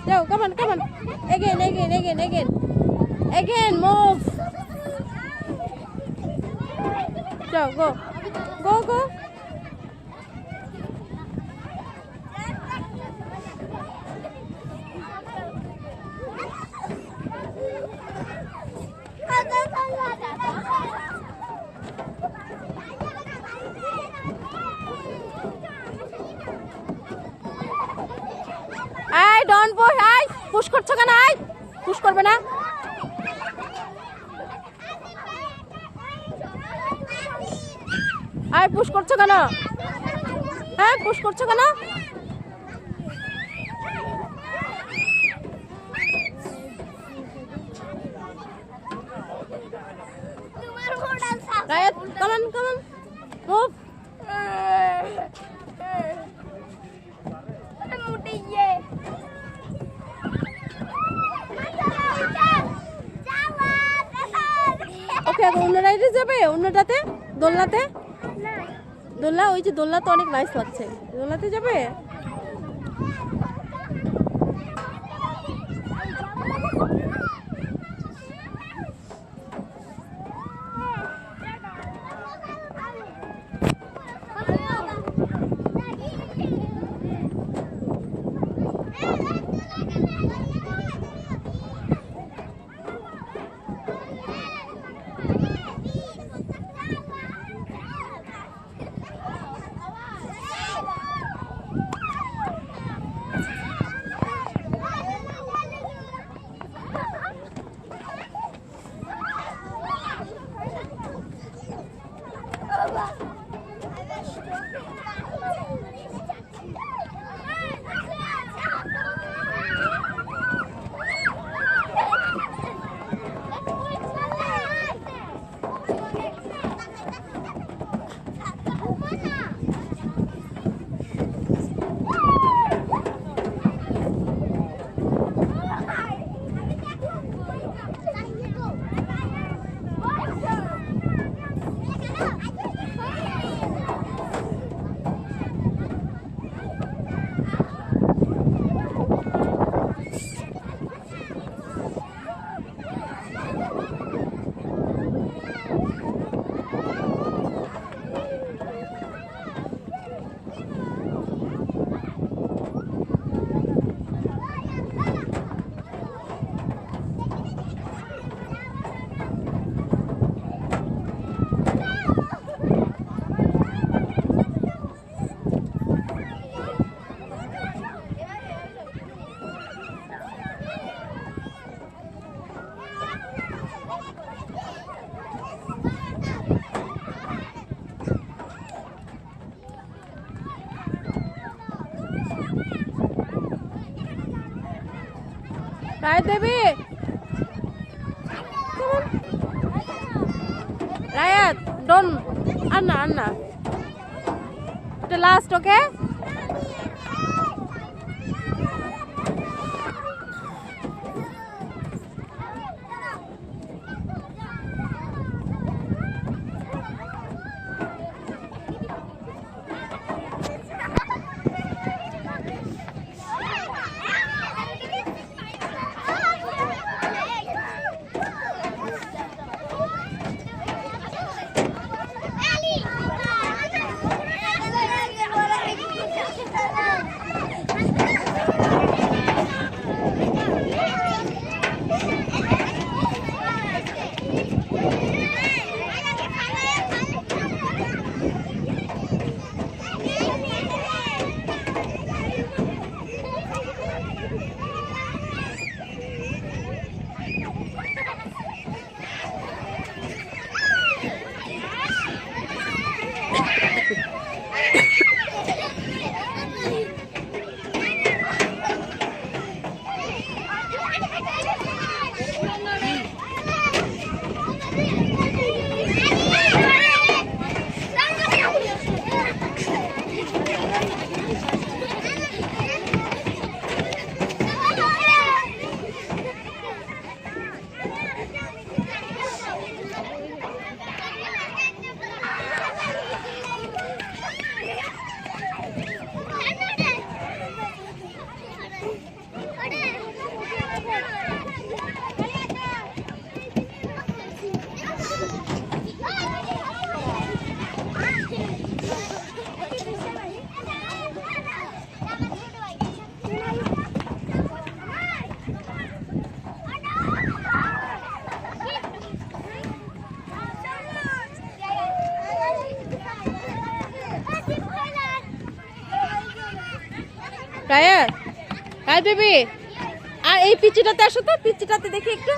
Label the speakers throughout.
Speaker 1: Go, come on. Again, move. Go. Don't push. Push করছো কেন? Push করবে না? পুশ করছো কেন? পুশ করছো কেন? Rayat, come on. Move. ওকে, অন্য রাইডে যাবে? অন্যটাতে? দোলনাতে? দোলনা, ওই যে দোলনা তো অনেক নাইস লাগছে। দোলনাতে যাবে? Rayat, baby. Come on. Rayat, don't. Anna. The last, okay? Ryan, hi baby. আর এই পিচিটাতে আসো তো, পিচিটাতে দেখি একটু।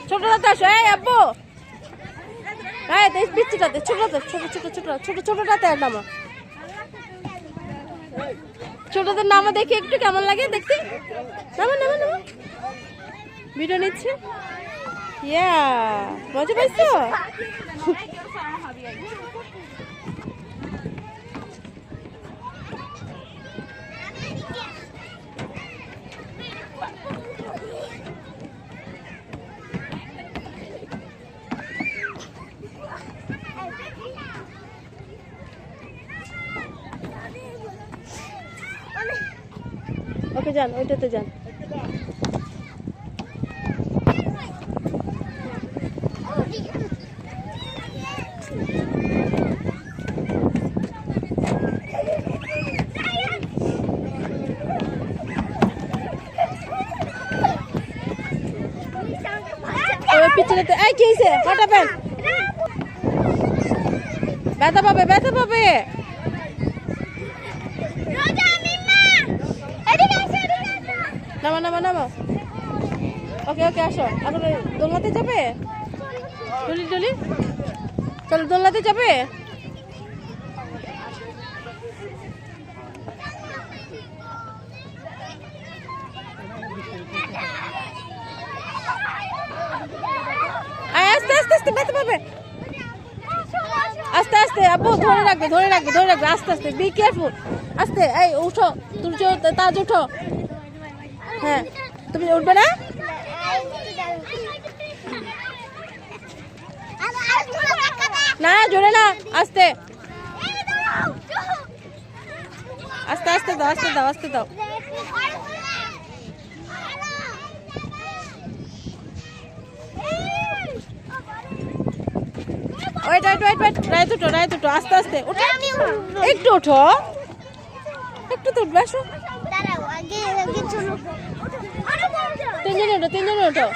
Speaker 1: ছোটটাতে আসো। এই আব্বু, হ্যাঁ এই পিচিটাতে, ছোটটাতে, ছোটটাতে নামো। ছোটদের নামা দেখি একটু, কেমন লাগে দেখতে। নামো নামো নামো, ভিডিও নিচ্ছে। ইয়া, মজা পাইছো? ওকে যান, ওইটাতে যান। পিছনেতে এই কি হইছে? হটাবেন, ব্যথা পাবে, ব্যথা পাবে। নামা নামা নামা। ওকে ওকে আসো। এখন দোলনাতে যাবে? ডলি ডলি, চলো দোলনাতে যাবে। আস্তে আস্তে আস্তে, ব্যথা পাবে। আস্তে আস্তে আব্বু, ধরে রাখবে, ধরে রাখবে, ধরে রাখবে। আস্তে আস্তে, বি কেয়ারফুল। আস্তে, এই উঠো, তুমি তাজ উঠো। হ্যাঁ, তুমি উঠবে না? না জোরে না, আস্তে আস্তে আস্তে দাও, আস্তে দাও, আস্তে দাও। ওয়েট ওয়েট ওয়েট ওয়েট, রায় দুটো, রায় দুটো, আস্তে আস্তে উঠো, একটু উঠো, একটু তো উঠবে। আসো, তিনজনে উঠো, তিনজনে উঠো।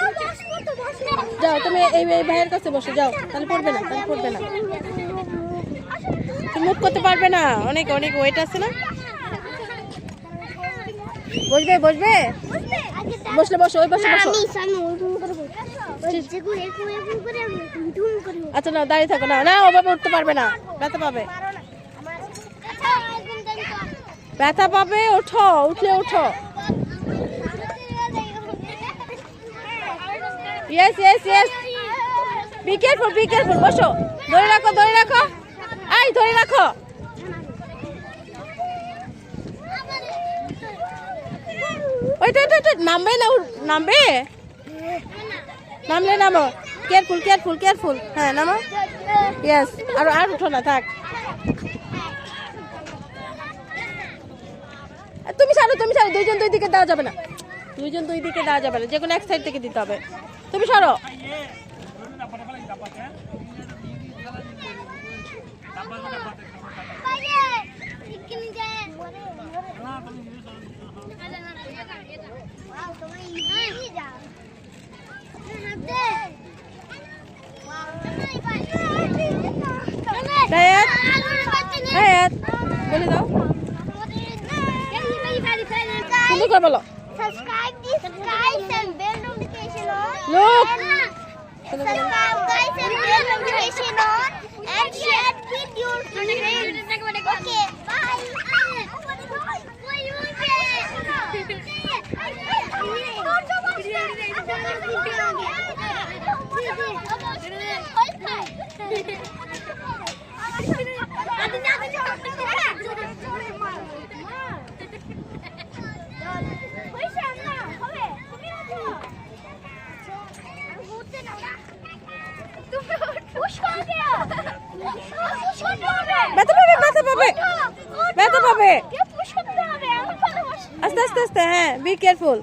Speaker 1: যাও তুমি এই ভাইয়ের কাছে বসে যাও, তাহলে পড়বে না, তাহলে পড়বে না। তুমি মুভ করতে পারবে না, অনেক অনেক ওয়েট আছে না। বসবে বসবে, বসলে বসো, ওই বসে বসো। আচ্ছা না, দাঁড়িয়ে থাকো। না না, ওভাবে উঠতে পারবে না, ব্যথা পাবে, ব্যথা পাবে। ওঠো, উঠলে ওঠো। Yes yes yes, be careful, be careful. বসো, ধরে রাখো, ধরে রাখো, এই ধরে রাখো। ওইটা ওইটা নামবে না, নামবে, নামলে নামো। কেয়ারফুল কেয়ারফুল কেয়ারফুল, হ্যাঁ নামো। ইয়েস, আর উঠো না, থাক। তুমি ছাড়ো, তুমি ছাড়ো। দুইজন দুই দিকে দেওয়া যাবে না, দুইজন দুই দিকে দেওয়া যাবে না, যে কোনো এক সাইড থেকে দিতে হবে। তুমি সরো। বলে দাও, সুন্দর করে বলো।
Speaker 2: Subscribe this guys and bell notification on.
Speaker 1: Look.
Speaker 2: Subscribe guys and bell notification on and share with your friends. Okay, bye.
Speaker 1: আস্তে আস্তে আস্তে, হ্যাঁ বি কেয়ারফুল।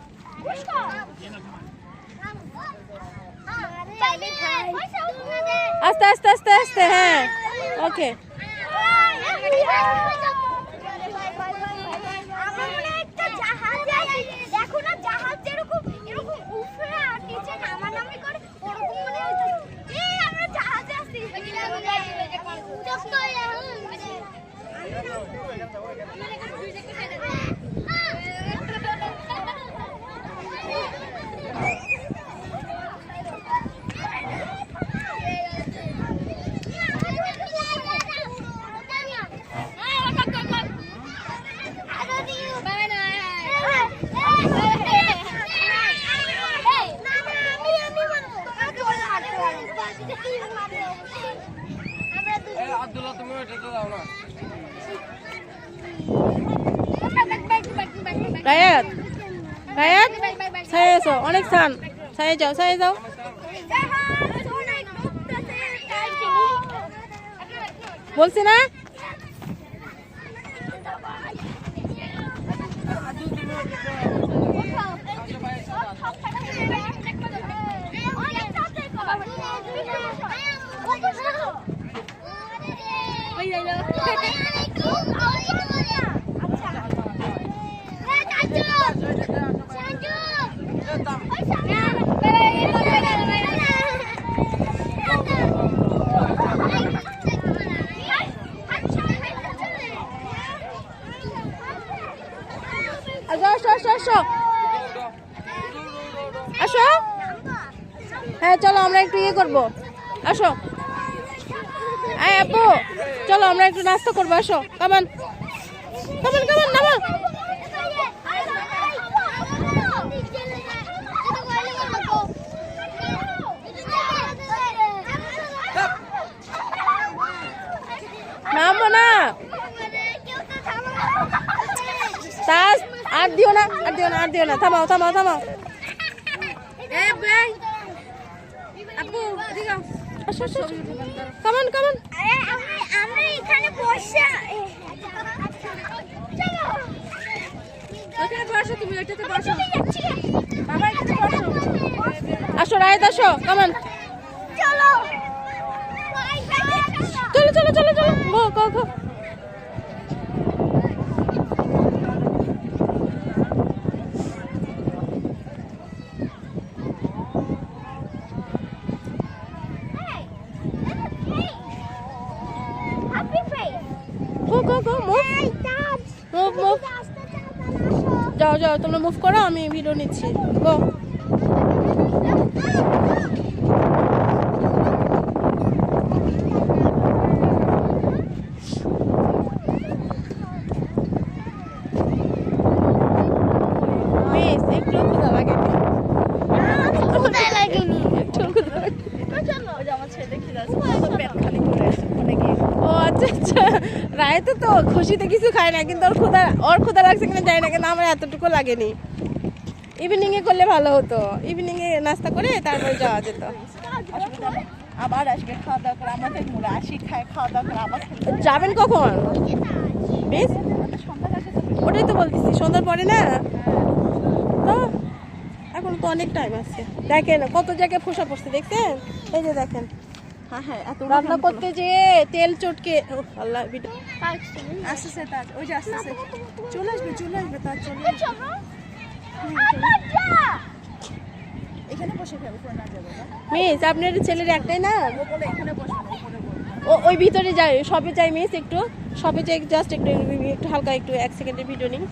Speaker 1: আস্তে আস্তে আস্তে আস্তে, হ্যাঁ ওকে।
Speaker 2: দেখো না, জাহাজ যেরকম এরকম উপরে আর নিচে নামানামি করে, ওরকম মনে হচ্ছে আমরা জাহাজে আছি।
Speaker 3: আব্দুল্লাহ তুমি ওইটাতে দাও না।
Speaker 1: রায়াত রায়াত ছায়ে এসো, অনেক ছান, ছায়ে যাও, ছায়ে যাও। বলছি না আসো আসো আসো আসো। হ্যাঁ চলো আমরা একটু ইয়ে করবো, আসো। এই আপু চলো আমরা একটু নাস্তা করবো, আসো। কামান কামান কামান নামো। নামো না তাস, আর দিও না, আর দিও না, আর দিও না, থামাও থামাও থামাও। আপু আসো আসো, কামান কামান।
Speaker 2: আমরা এখানে বসে চলো
Speaker 1: ওখানে বসো, তুমি ওইটাতে বসো, বাবা এখানে বসো। আসো রাইত আসো, কামান
Speaker 2: চলো
Speaker 1: চলো চলো চলো চলো, go go go.
Speaker 2: happy face
Speaker 1: go go go, move
Speaker 2: hey dad
Speaker 1: move move. যাও যাও তোমরা মুভ করো, আমি ভিডিও নিচ্ছি। গো মিস, একটু ক্ষুধা লাগে,
Speaker 2: কোথায় লাগেনি
Speaker 1: একটু ক্ষুধা লাগে। ও আচ্ছা আচ্ছা, রায়তো তো খুশিতে কিছু খায় না, কিন্তু ওর ক্ষুধা লাগছে কিনা জানি না, কিন্তু আমার এতটুকু লাগেনি। ইভিনিং এ করলে ভালো হতো, ইভিনিং এ নাস্তা করে তারপরে যাওয়া যেত।
Speaker 4: আবার আসবে খাওয়া দাওয়া করে, আমাদের মুড়া আসি খায়, খাওয়া দাওয়া করে আবার
Speaker 1: যাবেন কখন? বেশ, ওটাই তো বলতেছি, সন্ধ্যার পরে না তো, এখন তো অনেক টাইম আছে। দেখেন কত জায়গায় ফোসা পড়ছে, দেখছেন? এই যে দেখেন,
Speaker 4: হ্যাঁ হ্যাঁ এত
Speaker 1: রান্না করতে যে তেল চটকে, আল্লাহ ভিডিও
Speaker 4: আসতেছে তার, ওই যে আসতেছে, চলে আসবে তার, চলে আসবে। এখানে বসে খাবো, উপরে না যাবো না?
Speaker 1: মিস আপনার ছেলের একটাই না,
Speaker 4: ও বলে এখানে বসবে না, উপরে বলবে।
Speaker 1: ও ওই ভিতরে যাই, সবে যাই মিস, একটু সবে যাই, জাস্ট একটু একটু হালকা একটু 1 সেকেন্ডের ভিডিও নিই,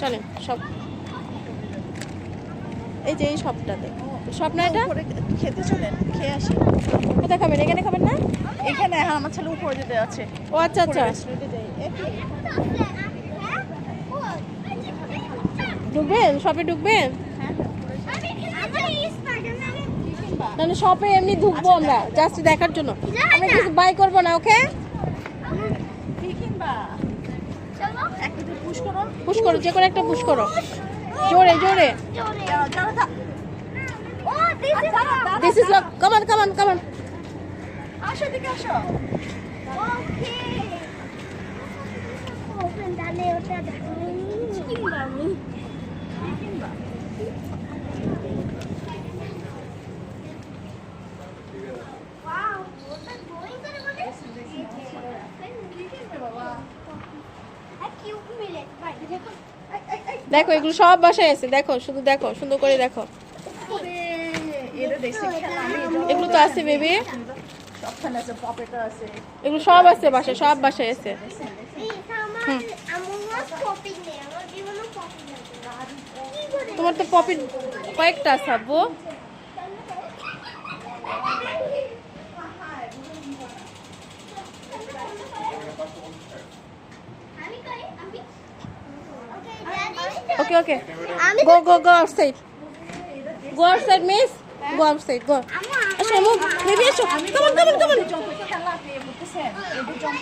Speaker 1: চলেন সব। এই যে এই সবটাতে, সব না এটা
Speaker 4: উপরে খেতে চলেন, খেয়ে আসি।
Speaker 1: কোথায় খাবেন? এখানে খাবেন না?
Speaker 4: এখানে হ্যাঁ, আমার ছেলে উপরে যেতে আছে।
Speaker 1: ও আচ্ছা আচ্ছা,
Speaker 4: রেস্টুরেন্টে যাই।
Speaker 1: ঢুকবেন শপে, ঢুকবেন তাহলে শপে এমনি ঢুকবো আমরা, জাস্ট দেখার জন্য, আমরা কিছু বাই করবো না। ওকে
Speaker 4: কি কিনবা? একটা দিয়ে পুশ করো।
Speaker 1: পুশ করো, যে কোনো একটা পুশ করো, জোরে জোরে।
Speaker 4: যারা থাক।
Speaker 1: দিস ইজ লাভ, কামান কামান কামান।
Speaker 4: আসো এদিকে আসো।
Speaker 1: দেখো এগুলো সব বাসায় আছে, দেখো শুধু দেখো, সুন্দর করে দেখো।
Speaker 4: এরা দেখছে খেলা, আমি
Speaker 1: এগুলো তো আছে বেবি,
Speaker 4: সবখানে আছে, পপেটা আছে।
Speaker 1: এগুলো সব আছে বাসায়, সব বাসায় আছে। তোমার তো পপি কয়েকটা আছে আব্বু। Okay okay, go go go outside, go outside miss, go outside, go. আসো মুভ বেবি, আসো, কামান কামান কামান।
Speaker 4: খেলা আপনি বুঝতেছেন এদের জন্য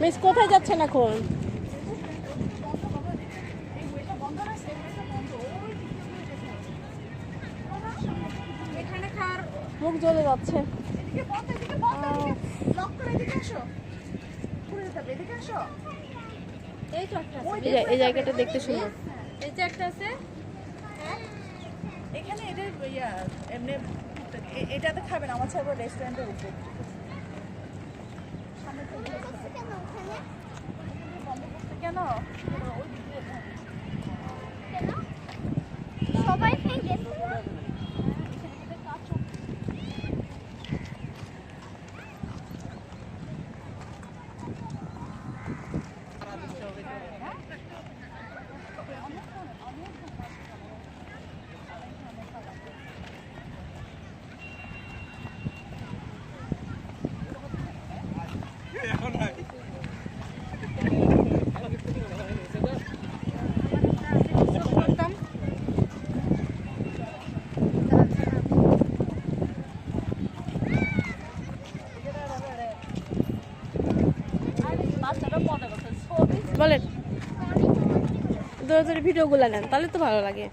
Speaker 1: মিস কোথায় যাচ্ছেন এখন?
Speaker 4: এখানে খাওয়ার
Speaker 1: মুখ জ্বলে যাচ্ছে।
Speaker 4: এদিকে বন্ধ লক করে এদিকে আসো পুরো যেতে হবে এদিকে আসো
Speaker 1: এই তো একটা আছে, এই জায়গাটা দেখতে সুন্দর।
Speaker 4: এই যে একটা আছে এখানে এটা এমনি এটাতে খাবেন আমার ছাড়বো রেস্টুরেন্টের উপর সামনে থেকে কেন
Speaker 2: সবাই খেয়ে গেছে
Speaker 1: বলেন দৌড়াদৌড়ি ভিডিওগুলো নেন তাহলে তো ভালো লাগে।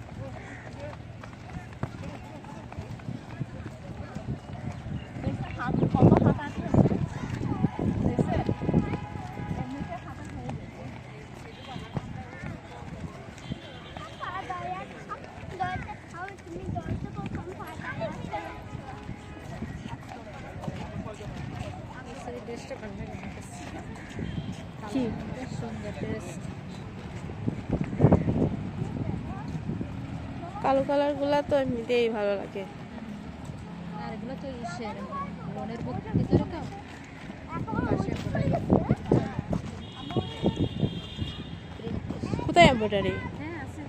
Speaker 1: কি কালো কালার গুলা তো এমনিতেই ভালো লাগে।
Speaker 3: আর এগুলো তো ইসের লোনের বুক ভিতরে তো
Speaker 1: কোথায় এমব্রয়ডারি?
Speaker 3: হ্যাঁ আছে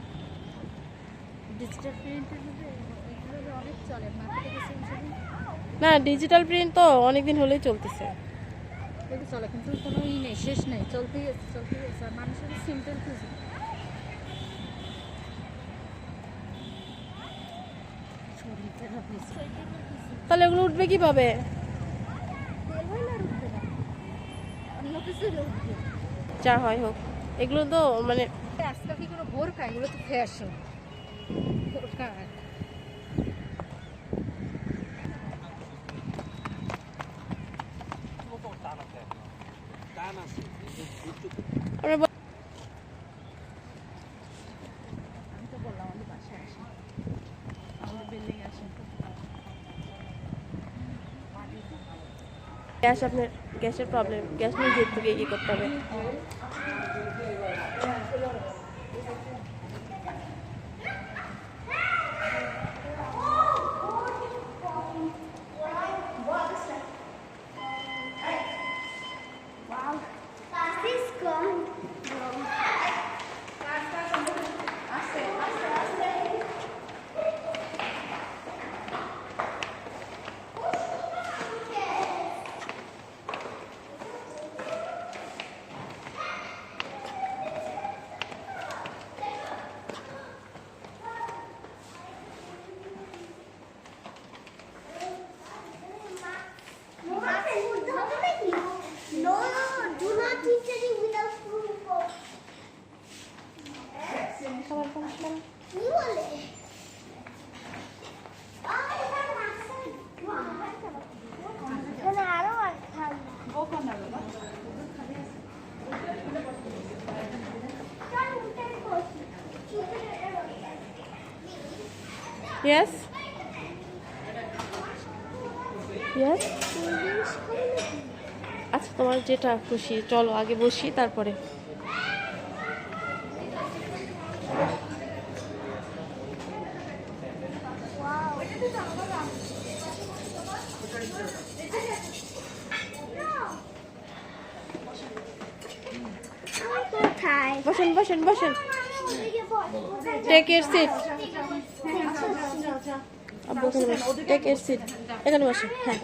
Speaker 3: ডিজিটাল প্রিন্টের মধ্যে এগুলো অনেক চলে মার্কেটে গেছে
Speaker 1: না ডিজিটাল প্রিন্ট তো অনেকদিন হলেই চলতেছে।
Speaker 3: এগুলো চলে কিন্তু কোনো নেই শেষ নেই চলতেই আছে আর মানুষের সিম্পল খুঁজে
Speaker 1: তাহলে এগুলো উঠবে কিভাবে? যা হয় হোক এগুলো তো মানে
Speaker 3: আজকাল কি কোনো বোরকা এগুলো তো ফ্যাশন বোরকা
Speaker 1: আমরা
Speaker 4: আমি তো বললাম আমাদের বাসায় আসেন আমাদের বিল্ডিং আসেন
Speaker 1: গ্যাস আপনার গ্যাসের প্রবলেম গ্যাস নিজের থেকে ইয়ে করতে হবে।
Speaker 2: This gone. No, do not teach any without proof of. কি বলে? আরো
Speaker 1: Yes? Yes? আচ্ছা তোমার যেটা খুশি চলো আগে বসি তারপরে।
Speaker 2: কোথায়?
Speaker 1: বসেন বসেন বসেন টেক এর সিট আব্বু এখানে বসেন টেক এর সিট এখানে বসেন হ্যাঁ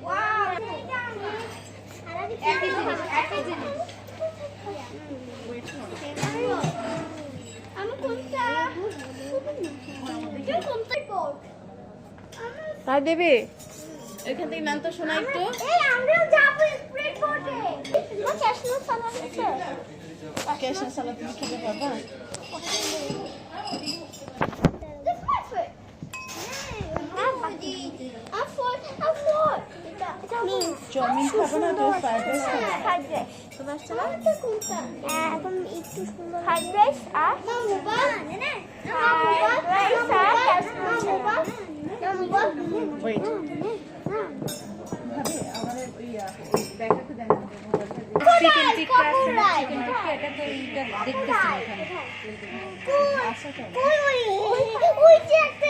Speaker 2: Wow.
Speaker 3: একই জিনিস একই জিনিস
Speaker 2: আমি কোনটা কেউ কোনটা কোড
Speaker 1: তাই দেবে এখান থেকে নাম তো শোনা একটু
Speaker 2: এই আমরা যাব স্প্রেড বোর্ডে না ক্যাশনো সালাদ আছে
Speaker 1: ক্যাশ সালাদ তুমি খেতে পারবা
Speaker 2: This is my foot.
Speaker 1: Chow mein খাবো না তো ফ্রাইড রাইস খাবো
Speaker 2: Fried rice. এখন একটু সুন্দর fried rice আর fried rice আর
Speaker 1: ওয়েট
Speaker 4: ভাবে আমাদের ওই ব্যাগটাতে দেন
Speaker 3: চিকেন টিক্কা আছে না চিকেন টিক্কা এটা তো এইটা দেখতেছি এখানে
Speaker 2: ওই যে একটা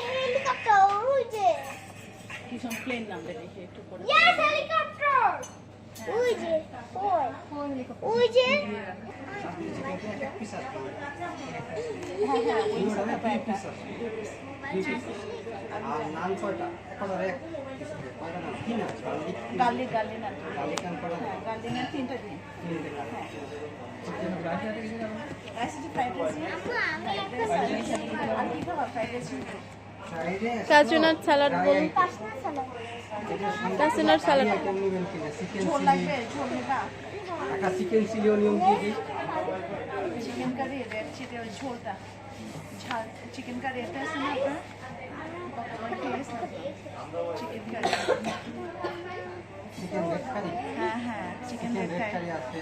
Speaker 2: হেলিকপ্টার ওই যে
Speaker 1: কিছু প্লেন নাম দেখি একটু পরে
Speaker 2: Yes, helicopter. ওই যে ওই যে
Speaker 1: গার্লিক গার্লিক না গার্লিক না তিনটা দিন রাইসটি ফ্রাইড রাইস আর কি খাবার ফ্রাইড রাইস কাজুনাট স্যালাড বল কাজুনাট স্যালাড ঝোল লাগবে ঝোল নেবা
Speaker 5: চিকেন চিলি অনিয়ন দিয়ে দিই
Speaker 1: চিকেন কারি রেড চিলি ওই ঝোলটা ঝাল চিকেন কারি এটা আছে না আপনার চিকেন কারি
Speaker 5: চিকেন রেড কারি
Speaker 1: হ্যাঁ হ্যাঁ চিকেন রেড কারি
Speaker 5: আছে